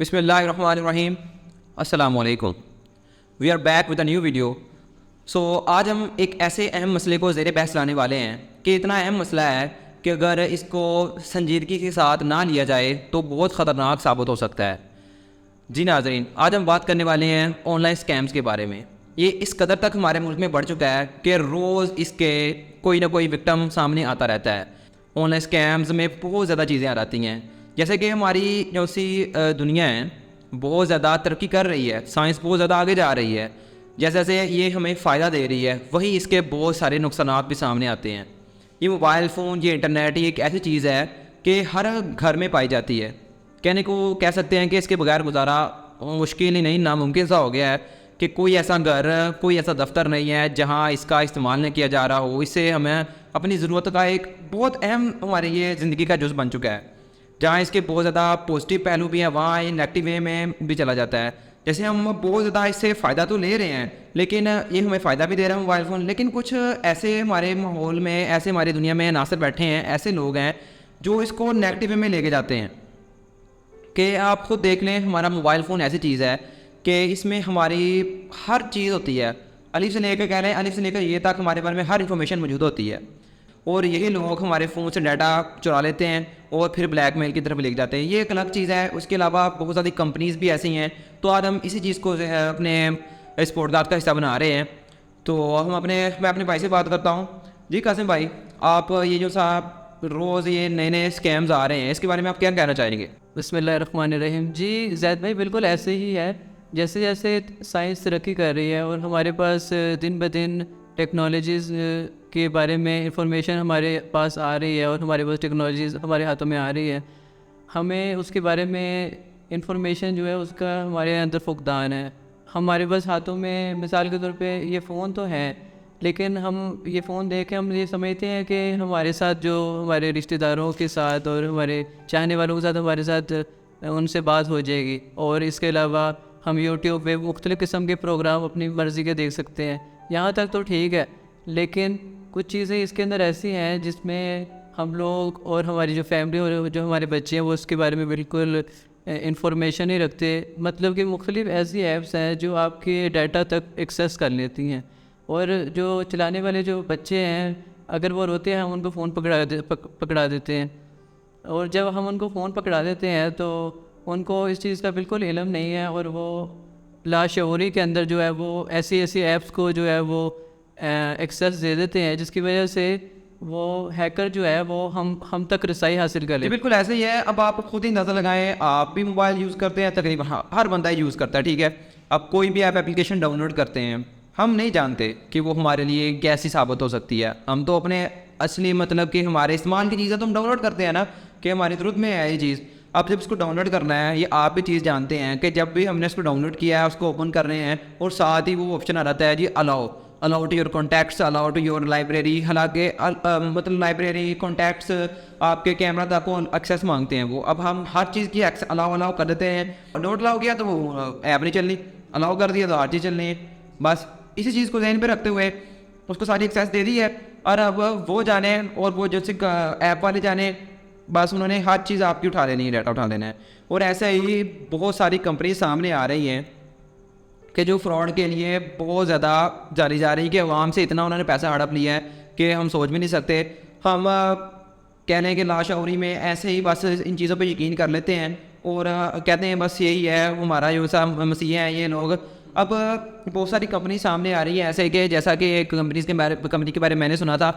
बिस्मिल्लाहिर्रहमानिर्रहीम। अस्सलाम वालेकुम। We are back with a new video. So आज हम एक ऐसे अहम मसले को ज़ेर बहस लाने वाले हैं कि इतना अहम मसला है कि अगर इसको संजीदगी के साथ ना लिया जाए तो बहुत ख़तरनाक साबित हो सकता है। जी नाज़रीन, आज हम बात करने वाले हैं ऑनलाइन स्कैम्स के बारे में। ये इस कदर तक हमारे मुल्क में बढ़ चुका है कि रोज़ इसके कोई ना कोई विक्टिम सामने आता रहता है। ऑनलाइन स्कैम्स में बहुत ज़्यादा चीज़ें आ जाती हैं, जैसे कि हमारी जो सी दुनिया है बहुत ज़्यादा तरक्की कर रही है, साइंस बहुत ज़्यादा आगे जा रही है। जैसे जैसे ये हमें फ़ायदा दे रही है वही इसके बहुत सारे नुकसानात भी सामने आते हैं। ये मोबाइल फ़ोन, ये इंटरनेट, ये एक ऐसी चीज़ है कि हर घर में पाई जाती है। कहने को कह सकते हैं कि इसके बगैर गुजारा मुश्किल ही नहीं, नामुमकिन सा हो गया है कि कोई ऐसा घर, कोई ऐसा दफ्तर नहीं है जहां इसका इस्तेमाल नहीं किया जा रहा हो। इससे हमें अपनी ज़रूरत का एक बहुत अहम हमारे ये ज़िंदगी का जुज़ बन चुका है। जहाँ इसके बहुत ज़्यादा पॉजिटिव पहलू भी हैं वहाँ ये नेगेटिव वे में भी चला जाता है। जैसे हम बहुत ज़्यादा इससे फ़ायदा तो ले रहे हैं, लेकिन ये हमें फ़ायदा भी दे रहा है मोबाइल फ़ोन, लेकिन कुछ ऐसे हमारे माहौल में, ऐसे हमारी दुनिया में नासर बैठे हैं, ऐसे लोग हैं जो इसको नेगेटिव वे में लेके जाते हैं। कि आप खुद देख लें, हमारा मोबाइल फ़ोन ऐसी चीज़ है कि इसमें हमारी हर चीज़ होती है। अलिफ से लेकर कह रहे हैं, अलिफ से लेकर ये तक हमारे बारे में हर इन्फॉर्मेशन मौजूद होती है। और यही लोग हमारे फ़ोन से डाटा चुरा लेते हैं और फिर ब्लैकमेल की तरफ लेके जाते हैं। ये एक अलग चीज़ है। उसके अलावा बहुत सारी कंपनीज़ भी ऐसी हैं। तो आज हम इसी चीज़ को जो है अपने इस पॉडकास्ट का हिस्सा बना रहे हैं। तो मैं अपने भाई से बात करता हूँ। जी कासिम भाई, आप ये जो साहब रोज़ ये नए नए स्कैम्स आ रहे हैं, इसके बारे में आप क्या कहना चाहेंगे? बिस्मिल्लाहिर्रहमानिर्रहीम। जी ज़ैद भाई, बिल्कुल ऐसे ही है। जैसे जैसे साइंस तरक्की कर रही है और हमारे पास दिन ब दिन टेक्नोलॉजीज़ के बारे में इंफॉर्मेशन हमारे पास आ रही है और हमारे पास टेक्नोलॉजीज़ हमारे हाथों में आ रही है, हमें उसके बारे में इंफॉर्मेशन जो है उसका हमारे अंदर फुकदान है। हमारे पास हाथों में मिसाल के तौर पे ये फ़ोन तो है, लेकिन हम ये फ़ोन देख के हम ये समझते हैं कि हमारे साथ जो हमारे रिश्तेदारों के साथ और हमारे चाहने वालों के साथ हमारे साथ उनसे बात हो जाएगी। और इसके अलावा हम यूट्यूब पे मुख्तलिफ़ किस्म के प्रोग्राम अपनी मर्ज़ी के देख सकते हैं। यहाँ तक तो ठीक है, लेकिन कुछ चीज़ें इसके अंदर ऐसी हैं जिसमें हम लोग और हमारी जो फैमिली और जो हमारे बच्चे हैं वो उसके बारे में बिल्कुल इंफॉर्मेशन नहीं रखते। मतलब कि मुख्तलिफ़ ऐसी ऐप्स हैं जो आपके डाटा तक एक्सेस कर लेती हैं, और जो चलाने वाले जो बच्चे हैं अगर वो रोते हैं हम उनको फ़ोन पकड़ा देते हैं। और जब हम उनको फ़ोन पकड़ा देते हैं तो उनको इस चीज़ का बिल्कुल इल्म नहीं है, और वो लाशऊरी के अंदर जो है वो ऐसी ऐसी ऐप्स को जो है वो एक्सेस दे देते हैं, जिसकी वजह से वो हैकर जो है वो हम तक रसाई हासिल कर ले। बिल्कुल ऐसे ही है। अब आप खुद ही नज़र लगाएं, आप भी मोबाइल यूज़ करते हैं, तकरीबन हर बंदा यूज़ करता है, ठीक है। अब कोई भी ऐप एप्लीकेशन डाउनलोड करते हैं, हम नहीं जानते कि वो हमारे लिए कैसी साबित हो सकती है। हम तो अपने असली मतलब कि हमारे इस्तेमाल की चीज़ें तो हम डाउनलोड करते हैं ना, कि हमारी ज़रूरत में है ये चीज़। अब जब इसको डाउनलोड करना है, ये आप भी चीज़ जानते हैं कि जब भी हमने इसको डाउनलोड किया है, उसको ओपन कर रहे हैं और साथ ही वो ऑप्शन आ जाता है जी allow to your contacts, allow to your library. हालांकि मतलब लाइब्रेरी, कॉन्टैक्ट्स, आपके कैमरा तक को एक्सेस मांगते हैं वो। अब हम हर चीज़ की अलाउ कर देते हैं। नोट अलाउ किया तो वो ऐप नहीं चलनी, अलाउ कर दिया तो हर चीज़ चलनी है। बस इसी चीज़ को ध्यान पे रखते हुए उसको सारी एक्सेस दे दी है, और अब वो जाने और वो जैसे ऐप वाले जाने, बस उन्होंने हर चीज़ आपकी उठा लेनी है, डाटा उठा लेना है। और ऐसे ही बहुत सारी कंपनी सामने आ रही हैं कि जो फ्रॉड के लिए बहुत ज़्यादा जारी जा रही है कि अवाम से इतना उन्होंने पैसा हड़प लिया है कि हम सोच भी नहीं सकते। हम कहने के लाशऊरी में ऐसे ही बस इन चीज़ों पे यकीन कर लेते हैं और कहते हैं बस यही है हमारा जो सा मसीहा है ये लोग। अब बहुत सारी कंपनी सामने आ रही है ऐसे कि जैसा कि एक कंपनी के बारे में मैंने सुना था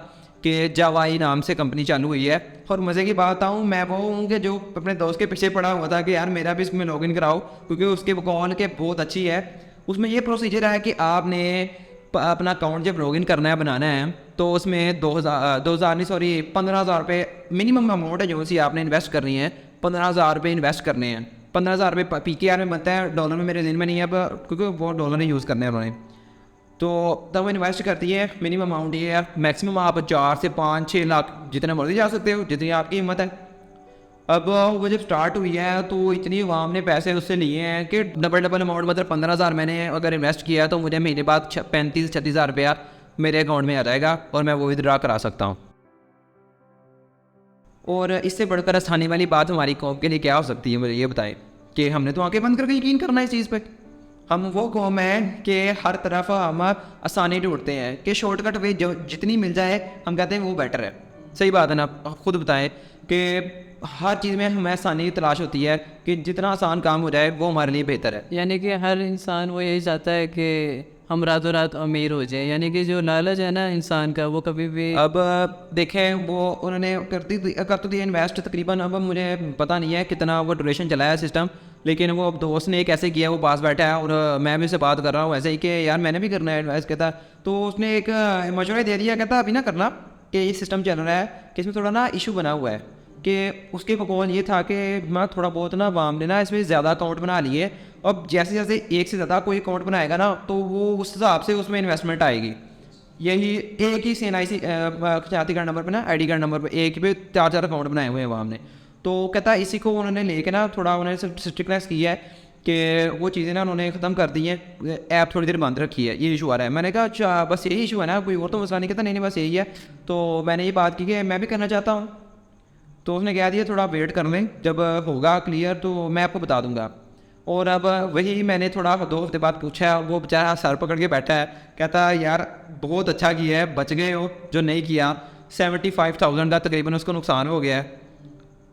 कि जावाई नाम से कंपनी चालू हुई है। और मज़े की बात बताऊँ, मैं वो हूँ कि जो अपने दोस्त के पीछे पड़ा हुआ था कि यार मेरा भी इसमें लॉगिन कराओ, क्योंकि उसके कॉल के बहुत अच्छी है। उसमें ये प्रोसीजर है कि आपने अपना अकाउंट जब लॉगिन करना है, बनाना है, तो उसमें 15,000 रुपये मिनिमम अमाउंट है जो सी आपने इन्वेस्ट करनी है। 15,000 रुपये इन्वेस्ट करने हैं। 15,000 रुपये PKR में बनता है, डॉलर में मेरे दिन में नहीं है अब, क्योंकि वो डॉलर ही यूज़ करने हैं उन्होंने। तो तब वो इन्वेस्ट करती है। मिनिमम अमाउंट ये है, मैक्सिमम आप 4 से 5-6 लाख जितने मर्जी जा सकते हो, जितनी आपकी हिम्मत है। अब वो जब स्टार्ट हुई है तो इतनी अवाम ने पैसे उससे लिए हैं कि डबल अमाउंट, मतलब 15,000 मैंने अगर इन्वेस्ट किया तो मुझे महीने बाद 35-36 हज़ार रुपया मेरे अकाउंट में आ जाएगा और मैं वो विदड्रा करा सकता हूँ। और इससे बढ़कर आसानी वाली बात हमारी कौम के लिए क्या हो सकती है, मुझे ये बताएं कि हमने तो आंखें बंद करके यकीन करना है इस चीज़ पे। हम वो कौम है कि हर तरफ हम आसानी ढूंढते हैं कि शॉर्टकट वे जो जितनी मिल जाए हम कहते हैं वो बेटर है। सही बात है ना, आप खुद बताएं कि हर चीज़ में हमें आसानी की तलाश होती है कि जितना आसान काम हो जाए वो हमारे लिए बेहतर है। यानी कि हर इंसान वो यही चाहता है कि हम रातों रात अमीर हो जाए, यानी कि जो लालच है ना इंसान का वो कभी भी। अब देखें वो उन्होंने कर तो दिया इन्वेस्ट तकरीबन, अब मुझे पता नहीं है कितना वो ड्यूरेशन चलाया सिस्टम, लेकिन वो अब दोस्त ने कैसे किया, वो पास बैठा है और मैं भी उससे बात कर रहा हूँ ऐसे ही कि यार मैंने भी करना है इन्वेस्ट। कहता तो उसने एक मशवरा दे दिया, कहता अभी ना करना कि ये सिस्टम चल रहा है कि इसमें थोड़ा ना इशू बना हुआ है कि उसके कौन ये था कि मैं थोड़ा बहुत ना वाम ने ना इसमें ज़्यादा अकाउंट बना लिए, अब जैसे जैसे एक से ज़्यादा कोई अकाउंट बनाएगा ना तो वो उस हिसाब से उसमें इन्वेस्टमेंट आएगी। यही एक ही CNIC शनाख्ती कार्ड नंबर पे ना ID कार्ड नंबर पे एक पे 4 अकाउंट बनाए हुए हैं वाम ने। तो कहता इसी को उन्होंने लेके ना थोड़ा उन्होंने स्ट्रिक्टनेस की है कि वो चीज़ें ना उन्होंने ख़त्म कर दी हैं, ऐप थोड़ी देर बंद रखी है, ये इशू आ रहा है। मैंने कहा अच्छा बस यही इशू है ना, कोई और तो मसला नहीं। कहता नहीं बस यही है। तो मैंने ये बात की कि मैं भी करना चाहता हूँ, तो उसने कह दिया थोड़ा वेट कर लें, जब होगा क्लियर तो मैं आपको बता दूंगा। और अब वही मैंने थोड़ा 2 हफ्ते बाद पूछा, वो बेचारा सर पकड़ के बैठा है, कहता यार बहुत अच्छा किया है, बच गए हो, जो नहीं किया 75,000 का तकरीबन उसको नुकसान हो गया है।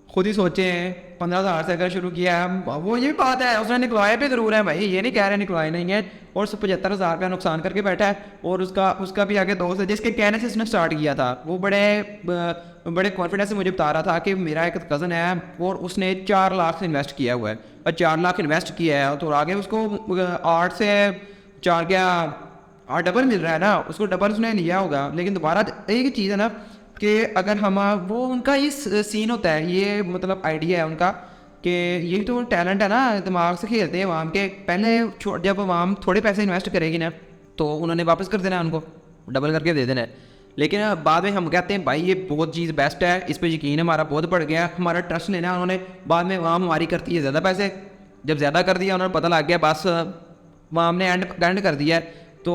खुद ही सोचे हैं 15,000 से अगर शुरू किया है, वो ये भी बात है उसने निकलवाया भी ज़रूर है भाई, ये नहीं कह रहे निकलवाए नहीं है, और उससे 75,000 रुपया नुकसान करके बैठा है। और उसका भी आगे दोस्त है जिसके कहने से उसने स्टार्ट किया था, वो बड़े कॉन्फिडेंस से मुझे बता रहा था कि मेरा एक कज़न है और उसने 4 लाख से इन्वेस्ट किया हुआ है, और 4 लाख इन्वेस्ट किया है तो आगे उसको 8 से 4 क्या 8 डबल मिल रहा है ना, उसको डबल उसने लिया होगा। लेकिन दोबारा एक चीज़ है ना कि अगर हम वो उनका ये सीन होता है, ये मतलब आइडिया है उनका कि ये तो टैलेंट है ना, दिमाग से खेलते हैं वाम के। पहले जब वाम थोड़े पैसे इन्वेस्ट करेगी ना तो उन्होंने वापस कर देना है, उनको डबल करके दे देना है। लेकिन बाद में हम कहते हैं भाई ये बहुत चीज़ बेस्ट है, इस पर यकीन हमारा बहुत बढ़ गया, हमारा ट्रस्ट लेना उन्होंने। बाद में वाम हमारी करती है ज़्यादा पैसे, जब ज़्यादा कर दिया उन्होंने पता लग गया बस वाम ने एंड कर दिया तो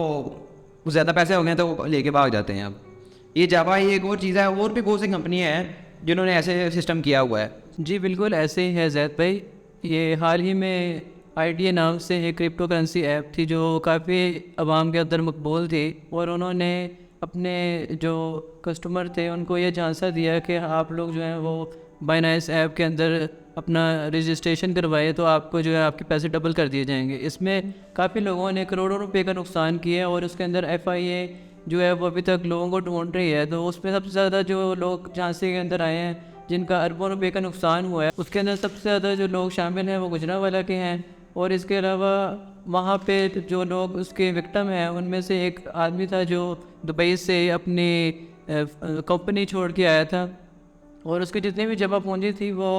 ज़्यादा पैसे हो गए तो लेके भाग जाते हैं। अब ये जावा ये एक और चीज़ है, और भी बहुत सी कंपनियाँ हैं जिन्होंने ऐसे सिस्टम किया हुआ है। जी बिल्कुल ऐसे ही है जैद भाई। ये हाल ही में आईडीए नाम से एक क्रिप्टो करेंसी ऐप थी जो काफ़ी आवाम के अंदर मकबूल थी, और उन्होंने अपने जो कस्टमर थे उनको ये झांसा दिया कि आप लोग जो हैं वो बाइनेंस ऐप के अंदर अपना रजिस्ट्रेशन करवाए तो आपको जो है आपके पैसे डबल कर दिए जाएंगे। इसमें काफ़ी लोगों ने करोड़ों रुपए का नुकसान किया, और उसके अंदर FIA जो है वो अभी तक लोगों को ढूंढ रही है। तो उसमें सबसे ज़्यादा जो लोग झांसे के अंदर आए हैं जिनका अरबों रुपए का नुकसान हुआ है, उसके अंदर सबसे ज़्यादा जो लोग शामिल हैं वो गुजरांवाला के हैं। और इसके अलावा वहाँ पे जो लोग उसके विक्टिम हैं उनमें से एक आदमी था जो दुबई से अपनी कंपनी छोड़ के आया था, और उसके जितने भी जमा पूंजी थी वो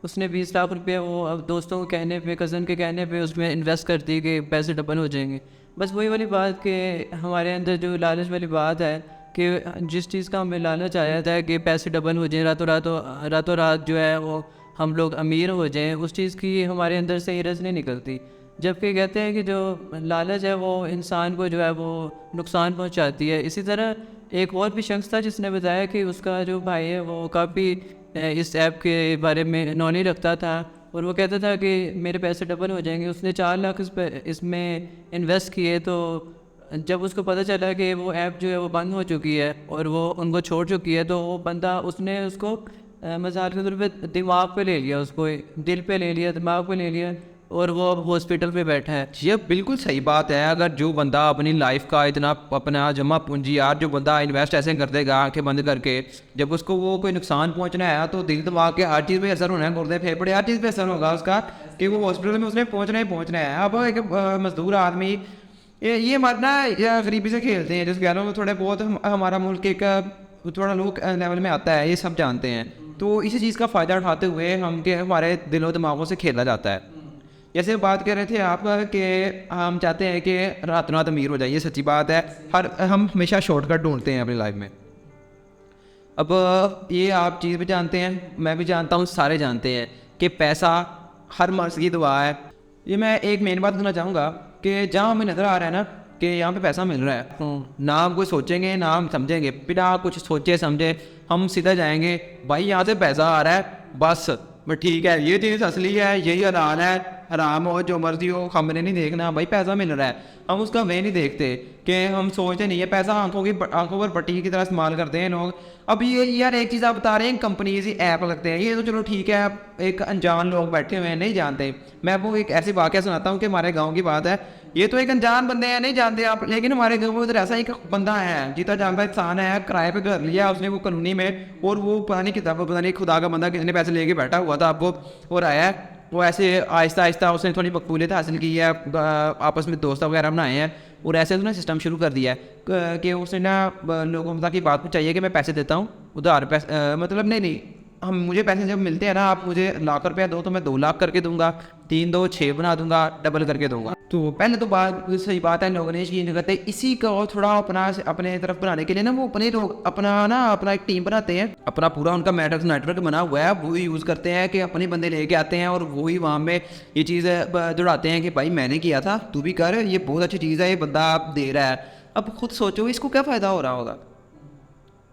उसने 20 लाख रुपये वो अब दोस्तों के कहने पे, कज़न के कहने पे उसमें इन्वेस्ट कर दी कि पैसे डबल हो जाएंगे। बस वही वाली बात कि हमारे अंदर जो लालच वाली बात है कि जिस चीज़ का हमें लालच आया था कि पैसे डबल हो जाएं रातों रात जो है वो हम लोग अमीर हो जाएं, उस चीज़ की हमारे अंदर से रस नहीं निकलती। जबकि कहते हैं कि जो लालच है वो इंसान को जो है वो नुकसान पहुंचाती है। इसी तरह एक और भी शख्स था जिसने बताया कि उसका जो भाई है वो काफ़ी इस ऐप के बारे में नॉलेज रखता था, और वो कहता था कि मेरे पैसे डबल हो जाएंगे। उसने 4 लाख इसमें इन्वेस्ट किए, तो जब उसको पता चला कि वो ऐप जो है वो बंद हो चुकी है और वो उनको छोड़ चुकी है, तो वो बंदा उसने उसको मजाल के तौर पे दिमाग पे ले लिया, उसको दिल पे ले लिया, दिमाग पे ले लिया, और वो अब हॉस्पिटल पे बैठा है। ये बिल्कुल सही बात है। अगर जो बंदा अपनी लाइफ का इतना अपना जमा पूंजी, यार जो बंदा इन्वेस्ट ऐसे कर देगा आंखें बंद करके, जब उसको वो कोई नुकसान पहुंचना है तो दिल दिमाग के हर चीज़ पे असर होना है, गुर्दे फेफड़े हर चीज़ पे असर होगा उसका कि वो हॉस्पिटल में उसने पहुंचना ही पहुंचना है। अब एक मजदूर आदमी ये मरना या गरीबी से खेलते हैं, जिस कह रहा हूँ थोड़े बहुत हमारा मुल्क एक थोड़ा लोग लेवल में आता है, ये सब जानते हैं। तो इसी चीज़ का फ़ायदा उठाते हुए हमारे दिलों दिमागों से खेला जाता है। जैसे बात कर रहे थे आप कि हम चाहते हैं कि रात रात अमीर हो जाइए, सच्ची बात है। हम हमेशा शॉर्टकट ढूंढते हैं अपनी लाइफ में। अब ये आप चीज़ भी जानते हैं, मैं भी जानता हूँ, सारे जानते हैं कि पैसा हर मर्ज़ की दुआ है। ये मैं एक मेन बात कहना चाहूँगा कि जहाँ हमें नज़र आ रहा है ना कि यहाँ पे पैसा मिल रहा है, ना हम कुछ सोचेंगे ना हम समझेंगे, बिना कुछ सोचे समझे हम सीधा जाएंगे भाई यहाँ से पैसा आ रहा है, बस ठीक है, ये चीज़ असली है, यही हलाल है, हराम हो जो मर्जी हो, हमने नहीं देखना भाई पैसा मिल रहा है, हम उसका वे नहीं देखते कि हम सोचते नहीं है पैसा आंखों पर पट्टी की तरह इस्तेमाल करते हैं लोग। अब ये यार एक चीज़ आप बता रहे हैं कंपनीज ऐप लगते हैं, ये तो चलो ठीक है, आप एक अनजान लोग बैठे हुए हैं नहीं जानते। मैं आपको एक ऐसी वाक़या सुनाता हूँ कि हमारे गाँव की बात है, ये तो एक अनजान बंदे हैं नहीं जानते आप, लेकिन हमारे गाँव में उधर ऐसा एक बंदा है जीता जानता इंसान है, किराए पे घर लिया उसने वो कॉलोनी में, और वो पता नहीं किताब पता नहीं खुदा का बंदा कितने पैसे लेके बैठा हुआ था आपको, और आया है वो ऐसे आहिस्ता आहिस्ता उसने थोड़ी मकबूलियत हासिल की है, आपस में दोस्त वगैरह बनाए हैं, और ऐसे उसने सिस्टम शुरू कर दिया है कि उसने ना लोगों की बात को चाहिए कि मैं पैसे देता हूँ उधार पैसे, मतलब नहीं हम मुझे पैसे जब मिलते हैं ना, आप मुझे लाख रुपया दो तो मैं 2 लाख करके दूंगा, 3 2 6 बना दूंगा, डबल करके दूंगा। तो पहले तो बात सही बात है, लोगों ने यकीन करते हैं, इसी को थोड़ा अपने तरफ बनाने के लिए ना वो अपने लोग अपना एक टीम बनाते हैं, अपना पूरा उनका नेटवर्क बना हुआ है, वो यूज़ करते हैं कि अपने बंदे लेके आते हैं और वही वहाँ में ये चीज़ जुड़ाते हैं कि भाई मैंने किया था तू भी कर, ये बहुत अच्छी चीज़ है, ये बंदा दे रहा है। अब खुद सोचो इसको क्या फ़ायदा हो रहा होगा।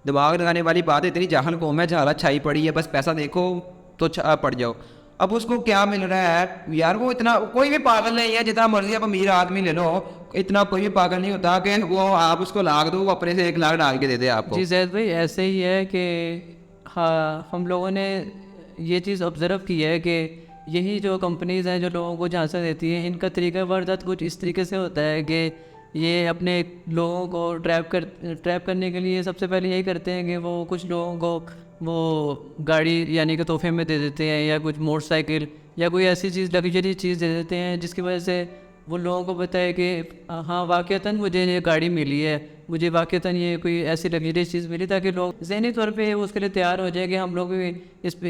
दिमाग लगाने वाली बात है, इतनी जाहल कौम है, झाला छाई पड़ी है, बस पैसा देखो तो पड़ जाओ। अब उसको क्या मिल रहा है यार, वो इतना कोई भी पागल नहीं है, जितना मर्जी आप अमीर आदमी ले लो, इतना कोई भी पागल नहीं होता कि वो आप उसको लाख दो वो अपने से 1 लाख डाल के दे दे आपको। जी जैद भाई ऐसे ही है कि हाँ हम लोगों ने ये चीज़ ऑब्ज़र्व की है कि यही जो कंपनीज़ हैं जो लोगों को झांसा देती हैं, इनका तरीका वारदात कुछ इस तरीके से होता है कि ये अपने लोगों को ट्रैप करने के लिए सबसे पहले यही करते हैं कि वो कुछ लोगों को वो गाड़ी यानी कि तोहफे में दे देते हैं, या कुछ मोटरसाइकिल या कोई ऐसी चीज़ लग्जरी चीज़ दे देते हैं जिसकी वजह से वो लोगों को बताए कि हाँ वाक़तन मुझे ये गाड़ी मिली है, मुझे वाक़तन ये कोई ऐसी लग्जरी चीज़ मिली, ताकि लोग ज़हनी तौर पे उसके लिए तैयार हो जाए कि हम लोग भी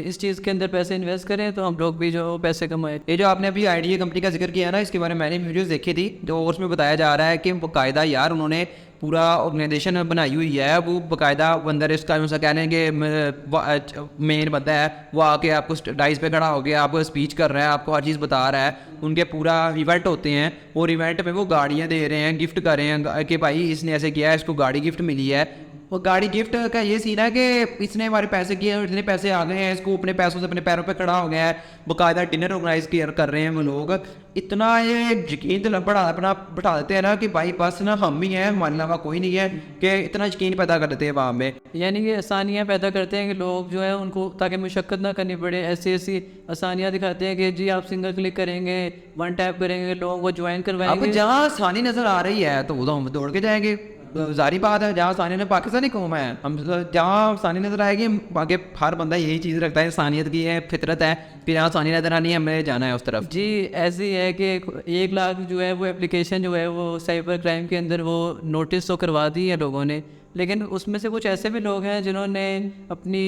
इस चीज़ के अंदर पैसे इन्वेस्ट करें तो हम लोग भी जो पैसे कमाएं। ये जो आपने अभी आईडिया कंपनी का जिक्र किया ना, इसके बारे में मैंने वीडियोस देखी थी, जो उसमें बताया जा रहा है कि बाकायदा यार उन्होंने पूरा ऑर्गेनाइजेशन बनाई हुई है, वो बाकायदा अंदर इसका यूँ सा कह रहे हैं कि मेन बंदा है वो आके आपको डाइस पे खड़ा हो गया, आपको स्पीच कर रहा है, आपको हर चीज़ बता रहा है, उनके पूरा इवेंट होते हैं और इवेंट में वो गाड़ियाँ दे रहे हैं, गिफ्ट कर रहे हैं कि भाई इसने ऐसे किया है, इसको गाड़ी गिफ्ट मिली है। वो गाड़ी गिफ्ट का ये सीन है कि इसने हमारे पैसे किए और इतने पैसे आ गए हैं, इसको अपने पैसों से अपने पैरों पे खड़ा हो गया है, बाकायदा डिनर ऑर्गेनाइज कर रहे हैं वो लोग। इतना ये यकीन तो बैठा देते हैं ना कि भाई बस ना हम ही हैं, हमारे अलावा कोई नहीं है, कि इतना यकीन पैदा कर देते हैं वहाँ में। यानी कि आसानियाँ पैदा करते हैं कि लोग जो है उनको ताकि मुशक्क़त ना करनी पड़े, ऐसी आसानियाँ दिखाते हैं कि जी आप सिंगल क्लिक करेंगे, 1 टैप करेंगे, लोगों को ज्वाइन अब करवाएंगे। जहाँ आसानी नज़र आ रही है तो हम दौड़ के जाएंगे, जारी बात है, जहाँ आसानी ने पाकिस्तानी कौम है, हम जहाँ आसानी नज़र आएगी बाकी हर बंदा यही चीज़ रखता है, इंसानियत की है, फितरत है कि जहाँ आसानी नज़र आनी है हमें जाना है उस तरफ। जी ऐसी है कि 1 लाख जो है वो एप्लीकेशन जो है वो साइबर क्राइम के अंदर वो नोटिस तो करवा दी है लोगों ने, लेकिन उसमें से कुछ ऐसे भी लोग हैं जिन्होंने अपनी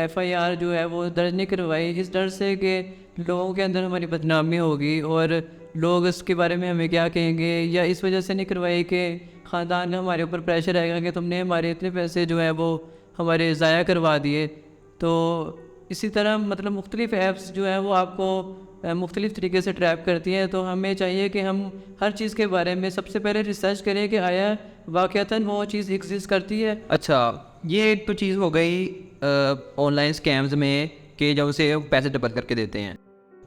FIR जो है वो दर्ज नहीं करवाई, इस डर से कि लोगों के अंदर हमारी बदनामी होगी और लोग इसके बारे में हमें क्या कहेंगे, या इस वजह से नहीं करवाई कि ख़ानदान का हमारे ऊपर प्रेशर आएगा कि तुमने हमारे इतने पैसे जो है वो हमारे ज़ाया करवा दिए। तो इसी तरह मतलब मुख्तलिफ़ ऐप्स जो है वो आपको मुख्तलिफ़ तरीके से ट्रैप करती हैं, तो हमें चाहिए कि हम हर चीज़ के बारे में सबसे पहले रिसर्च करें कि आया वाक़तन वो चीज़ एग्जिस्ट करती है। अच्छा, ये एक तो चीज़ हो गई ऑनलाइन स्कैम्स में कि जब उसे पैसे डबल करके देते हैं,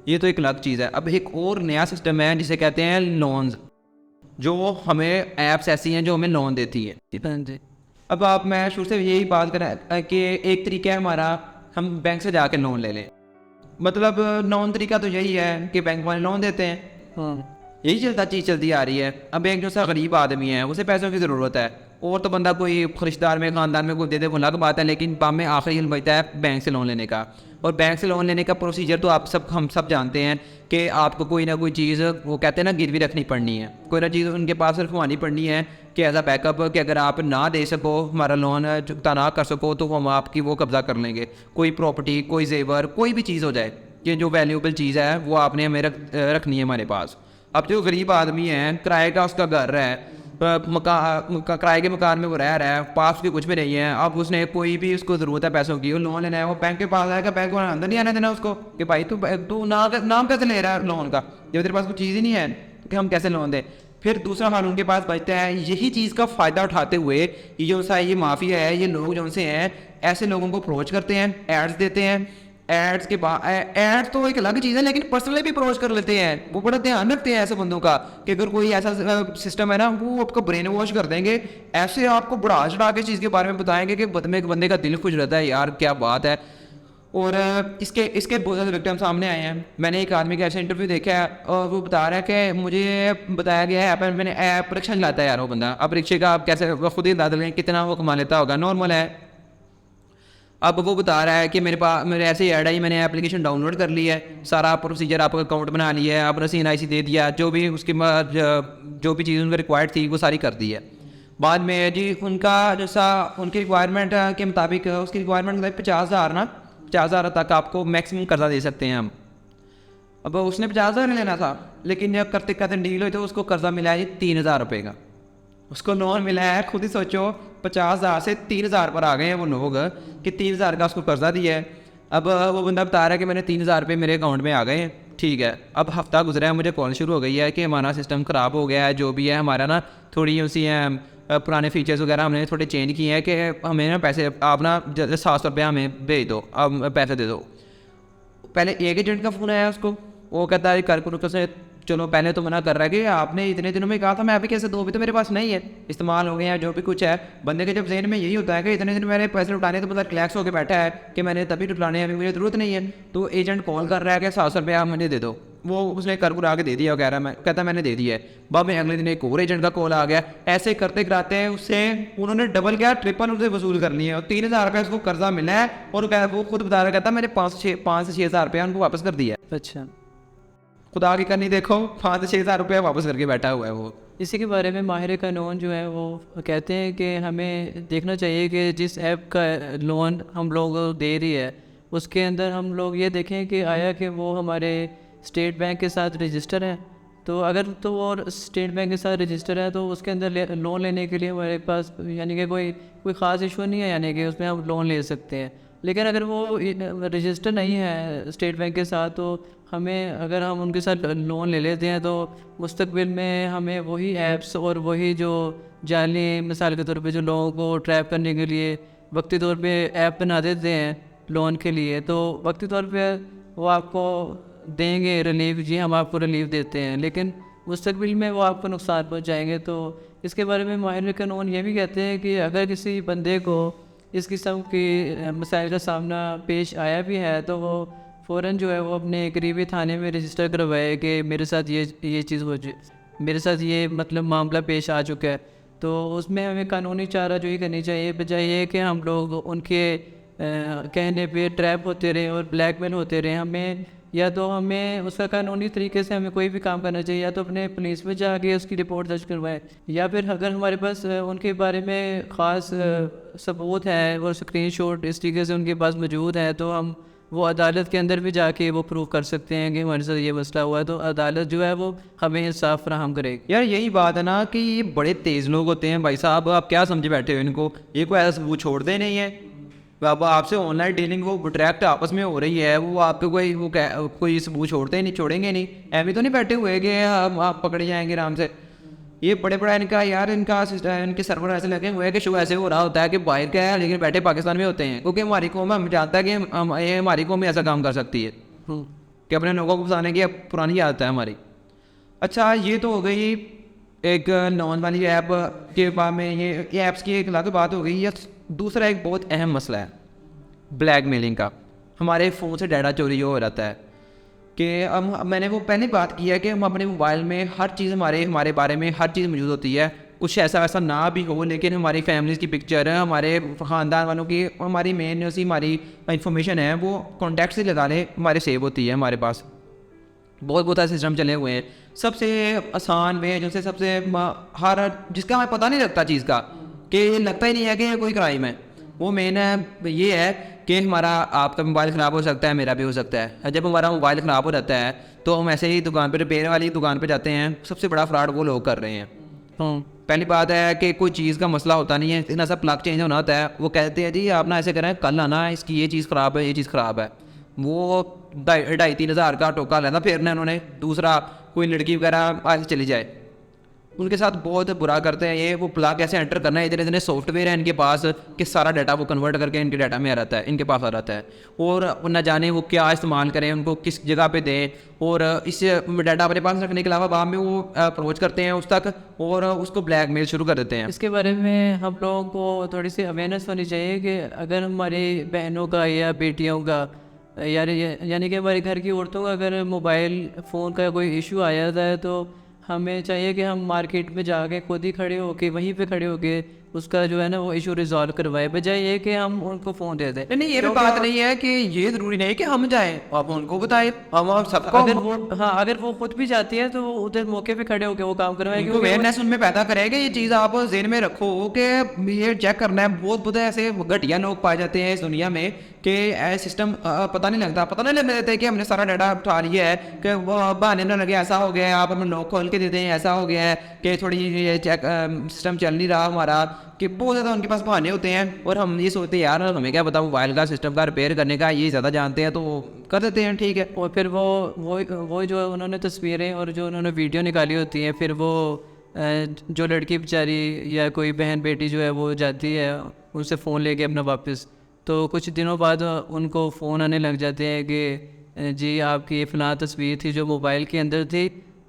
ये तो एक अलग चीज़ है। अब एक और नया सिस्टम है जिसे कहते हैं लोन्स, जो हमें ऐप्स ऐसी हैं जो हमें लोन देती है। अब आप मैं शुरू से यही बात करें कि एक तरीका है हमारा, हम बैंक से जाके लोन ले लें, मतलब नॉन तरीका तो यही है कि बैंक वाले लोन देते हैं, यही चीज़ चलती आ रही है। अब एक जो सा गरीब आदमी है उसे पैसों की ज़रूरत है, और तो बंदा कोई रिश्तेदार में ख़ानदान में कोई दे दे वो अलग बात है, लेकिन बाद में आखिरी हल बचता है बैंक से लोन लेने का। और बैंक से लोन लेने का प्रोसीजर तो हम सब जानते हैं कि आपको कोई ना कोई चीज़ वो कहते हैं ना गिरवी रखनी पड़नी है, कोई ना चीज़ उनके पास रखवानी पड़नी है कि एज अ बैकअप कि अगर आप ना दे सको, हमारा लोन चुकता ना कर सको, तो हम आपकी वो कब्ज़ा कर लेंगे। कोई प्रॉपर्टी, कोई जेवर, कोई भी चीज़ हो जाए कि जो वैल्यूएबल चीज़ है वो आपने हमें रखनी है हमारे पास। अब जो गरीब आदमी है, किराए का उसका घर है, किराए के मकान में वो रह रहा है, पास उसके कुछ भी नहीं है, अब उसने कोई भी उसको ज़रूरत है पैसों की, वो लोन लेना है, वो बैंक के पास आएगा, बैंक वाला अंदर नहीं आने देना उसको कि भाई तू नाम कैसे ले रहा है लोन का, जब तेरे पास कोई चीज़ ही नहीं है कि हम कैसे लोन दें। फिर दूसरा हाल उनके पास बचता है, यही चीज़ का फ़ायदा उठाते हुए ये जो सा ये माफिया है, ये लोग जो उनसे हैं ऐसे लोगों को अप्रोच करते हैं, एड्स देते हैं, एड्स के बाद एड्स तो एक अलग चीज़ है, लेकिन पर्सनली भी अप्रोच कर लेते हैं। वो बड़ा ध्यान रखते हैं ऐसे बंदों का कि अगर कोई ऐसा सिस्टम है ना, वो आपको ब्रेन वॉश कर देंगे, ऐसे आपको बढ़ा चढ़ा के चीज़ के बारे में बताएंगे कि बंदे का दिल खुश रहता है, यार क्या बात है। और इसके इसके बहुत सारे विक्टिम सामने आए हैं। मैंने एक आदमी का ऐसा इंटरव्यू देखा है और वो बता रहा है कि मुझे बताया गया है, मैंने ऐप रिक्शा चलाता है यार वो बंदा। अब रिक्शे का आप कैसे खुद ही अंदाजा लें कितना वो कमा लेता होगा, नॉर्मल है। अब वो बता रहा है कि मेरे ऐसे ही ऐड आई, मैंने एप्लीकेशन डाउनलोड कर ली है, सारा प्रोसीजर आपका अकाउंट बना लिया है, आपने CNIC दे दिया, जो भी उसके जो भी चीज़ उनकी रिक्वायर्ड थी वो सारी कर दी है। बाद में जी उनका जैसा उनकी रिक्वायरमेंट के मुताबिक उसकी रिक्वायरमेंट 50,000 ना, 50,000 तक आपको मैक्सिमम कर्जा दे सकते हैं हम। अब उसने 50,000 लेना था, लेकिन जब करते करते डील हुई तो उसको कर्जा मिला है जी 3,000 रुपये का, उसको लोन मिला है। खुद ही सोचो 50,000 से 3,000 पर आ गए हैं वो लोग कि 3,000 का उसको कर्जा दिया है। अब वो बंदा बता रहा है कि मैंने 3,000 रुपये मेरे अकाउंट में आ गए हैं, ठीक है। अब हफ्ता गुजरा है, मुझे कॉल शुरू हो गई है कि हमारा सिस्टम ख़राब हो गया है, जो भी है हमारा ना थोड़ी उसी पुराने फीचर्स वगैरह हमने थोड़े चेंज किए हैं कि हमें ना पैसे आप ना 700 रुपये हमें भेज दो, अब पैसे दे दो। पहले एक एजेंट का फ़ोन आया उसको, वो कहता है कर से चलो, पहले तो मना कर रहा है कि आपने इतने दिनों में कहा था, मैं अभी कैसे दूँ, अभी तो मेरे पास नहीं है, इस्तेमाल हो गए हैं जो भी कुछ है। बंदे के जब जहन में यही होता है कि इतने दिन मैंने पैसे लुटाने, तो मतलब रिलैक्स होकर बैठा है कि मैंने तभी लुटाने हैं, अभी मुझे ज़रूरत नहीं है। तो एजेंट कॉल कर रहा है कि 700 रुपये आप मुझे दे दो। वो उसने कर आके दे दिया, कहता मैंने दे दिया है। बाद में अगले दिन एक और एजेंट का कॉल आ गया। ऐसे करते कराते उससे उन्होंने डबल क्या ट्रिपल उसे वसूल कर लिए और 3,000 रुपये उसको कर्जा मिला है। और वो खुद बता रहा, कहता मैंने 5 से 6,000 रुपया उनको वापस कर दिया। अच्छा, खुदा की करनी देखो, 5 से 6,000 रुपया वापस करके बैठा हुआ है वो। इसी के बारे में माहिर कानून जो है वो कहते हैं कि हमें देखना चाहिए कि जिस ऐप का लोन हम लोग दे रही है उसके अंदर हम लोग ये देखें कि आया कि वो हमारे स्टेट बैंक के साथ रजिस्टर है। तो अगर तो वो स्टेट बैंक के साथ रजिस्टर है तो उसके अंदर लोन लेने के लिए हमारे पास यानी कि कोई ख़ास इशू नहीं है, यानी कि उसमें हम लोन ले सकते हैं। लेकिन अगर वो रजिस्टर नहीं है स्टेट बैंक के साथ तो हमें, अगर हम उनके साथ लोन ले लेते हैं तो मुस्तकबिल में हमें वही ऐप्स और वही जो जाली मिसाल के तौर पे जो लोगों को ट्रैप करने के लिए वक्ती तौर पे ऐप बना देते हैं लोन के लिए, तो वक्ती तौर पे वो आपको देंगे रिलीफ, जी हम आपको रिलीफ देते हैं, लेकिन मुस्तकबिल में वो आपको नुकसान पहुँचाएँगे। तो इसके बारे में माहिर कानून ये भी कहते हैं कि अगर किसी बंदे को इस किस्म की मसाइल का सामना पेश आया भी है तो वो फ़ौरन जो है वो अपने करीबी थाने में रजिस्टर करवाए कि मेरे साथ ये चीज़ मेरे साथ ये मतलब मामला पेश आ चुका है। तो उसमें हमें कानूनी चाराजोई करनी चाहिए, बजाय ये कि हम लोग उनके कहने पे ट्रैप होते रहें और ब्लैकमेल होते रहें। हमें उसका कानूनी तरीके से हमें कोई भी काम करना चाहिए, या तो अपने पुलिस में जाके उसकी रिपोर्ट दर्ज करवाएं, या फिर अगर हमारे पास उनके बारे में ख़ास सबूत है और स्क्रीनशॉट इस तरीके से उनके पास मौजूद है तो हम वो अदालत के अंदर भी जाके वो प्रूव कर सकते हैं कि हमारे साथ ये मसला हुआ है, तो अदालत जो है वो हमें इंसाफ फराहम करेगी। यार यही बात है ना कि ये बड़े तेज़ लोग होते हैं भाई साहब, आप क्या समझे बैठे हो इनको, ये कोई ऐसा सबूत छोड़ते नहीं है। अब आपसे ऑनलाइन डीलिंग वो डायरेक्ट आपस में हो रही है, वो आपको कोई सबूत छोड़ते ही नहीं, छोड़ेंगे नहीं, ऐसे तो नहीं बैठे हुए कि आप पकड़े जाएंगे आराम से। ये बड़े बड़ा इनका सिस्टम, इनके सर्वर ऐसे लगे हुए हैं कि शो ऐसे हो रहा होता है कि बाहर का है लेकिन बैठे पाकिस्तान में होते हैं, क्योंकि हमारी कौम हम जानता है कि ये हमारी कौम ऐसा काम कर सकती है कि अपने लोगों को फंसाने की पुरानी आदत है हमारी। अच्छा, ये तो हो गई एक नॉन वाली ऐप के बारे में, ये ऐप्स की एक अलग बात हो गई। या दूसरा एक बहुत अहम मसला है ब्लैकमेलिंग का। हमारे फ़ोन से डाटा चोरी हो जाता है कि मैंने वो पहले बात की है कि हम अपने मोबाइल में हर चीज़ हमारे बारे में हर चीज़ मौजूद होती है। कुछ ऐसा ना भी हो लेकिन हमारी फैमिलीज़ की पिक्चर है, हमारे ख़ानदान वालों की, हमारी मेन जो सी हमारी इंफॉर्मेशन है वो कॉन्टैक्ट से लगा ले हमारे सेव होती है हमारे पास। बहुत ऐसे सिस्टम चले हुए हैं। सबसे आसान वे जिनसे सबसे जिसका हमें पता नहीं लगता चीज़ का, कि लगता ही नहीं है कि ये कोई क्राइम है, वो मेन है ये है कि हमारा आपका मोबाइल ख़राब हो सकता है, मेरा भी हो सकता है। जब हमारा मोबाइल ख़राब हो जाता है तो हम ऐसे ही दुकान पर रिपेयर वाली दुकान पर जाते हैं। सबसे बड़ा फ्रॉड वो लोग कर रहे हैं। पहली बात है कि कोई चीज़ का मसला होता नहीं है, इतना सा प्लग चेंज होना होता है, वो कहते हैं जी आप ना ऐसे करें, कल आना, इसकी ये चीज़ ख़राब है, ये चीज़ ख़राब है। वो 2,500-3,000 का टोका लेना, फिर ना उन्होंने दूसरा कोई लड़की वगैरह आज चली जाए, उनके साथ बहुत बुरा करते हैं ये। वो प्ला कैसे एंटर करना है, इतने इतने सॉफ्टवेयर है इनके पास कि सारा डाटा वो कन्वर्ट करके इनके डाटा में आ रहता है, इनके पास आ रहता है। और न जाने वो क्या इस्तेमाल करें, उनको किस जगह पे दें, और इस डाटा अपने पास रखने के अलावा बाद में वो अप्रोच करते हैं उस तक और उसको ब्लैकमेल शुरू कर देते हैं। इसके बारे में हम लोगों को थोड़ी सी अवेयरनेस होनी चाहिए कि अगर हमारी बहनों का या बेटियों का यानी कि हमारे घर की औरतों का अगर मोबाइल फ़ोन का कोई इशू आ जाता है तो हमें चाहिए कि हम मार्केट में जाके खुद ही खड़े होके वहीं पे खड़े होके उसका जो है ना वो इशू रिजॉल्व करवाए, बजाय ये कि हम उनको फ़ोन दे दें। नहीं, ये भी बात नहीं है कि ये ज़रूरी नहीं कि हम जाएं, आप उनको बताएं, हम सबको अगर वो खुद भी जाती है तो वो उधर मौके पे खड़े होके वो काम करवाएंगे। अवेयरनेस उनमें पैदा करेगा। ये चीज़ आप जेहन में रखो कि ये चेक करना है। बहुत बहुत ऐसे घटिया लोग पाए जाते हैं इस दुनिया में कि सिस्टम पता नहीं लगने देते कि हमने सारा डाटा उठा लिया है, कि वो बहाने ना लगे ऐसा हो गया है, आप हमें लॉक खोल के देते हैं, ऐसा हो गया है कि थोड़ी ये चेक सिस्टम चल नहीं रहा हमारा, कि बहुत ज़्यादा उनके पास बहाने होते हैं। और हम ये सोचते हैं यार हमें क्या पता मोबाइल का सिस्टम का रिपेयर करने का, ये ज़्यादा जानते हैं तो कर देते हैं, ठीक है। और फिर वो जो उन्होंने तस्वीरें और जो उन्होंने वीडियो निकाली होती हैं, फिर वो जो लड़की बेचारी या कोई बहन बेटी जो है वो जाती है उनसे फ़ोन लेके अपना वापस, तो कुछ दिनों बाद उनको फ़ोन आने लग जाते हैं कि जी आपकी ये फ़लाँ तस्वीर थी जो मोबाइल के अंदर थी,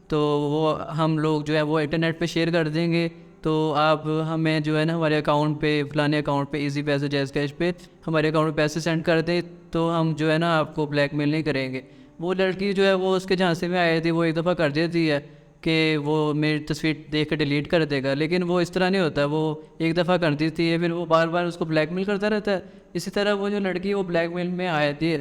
तो वो हम लोग जो है वो इंटरनेट पे शेयर कर देंगे, तो आप हमें जो है ना हमारे अकाउंट पे फ़लाने अकाउंट पे इजी पैसे जैज़ कैश पे हमारे अकाउंट में पैसे सेंड कर दें, तो हम जो है ना आपको ब्लैकमेल नहीं करेंगे। वो लड़की जो है वो उसके झांसे में आई थी, वो एक दफ़ा कर देती है कि वो मेरी तस्वीर देख कर डिलीट कर देगा, लेकिन वो इस तरह नहीं होता। वो एक दफ़ा कर देती है, फिर वो बार बार उसको ब्लैकमेल करता रहता है। इसी तरह वो जो लड़की वो ब्लैकमेल में आई थी।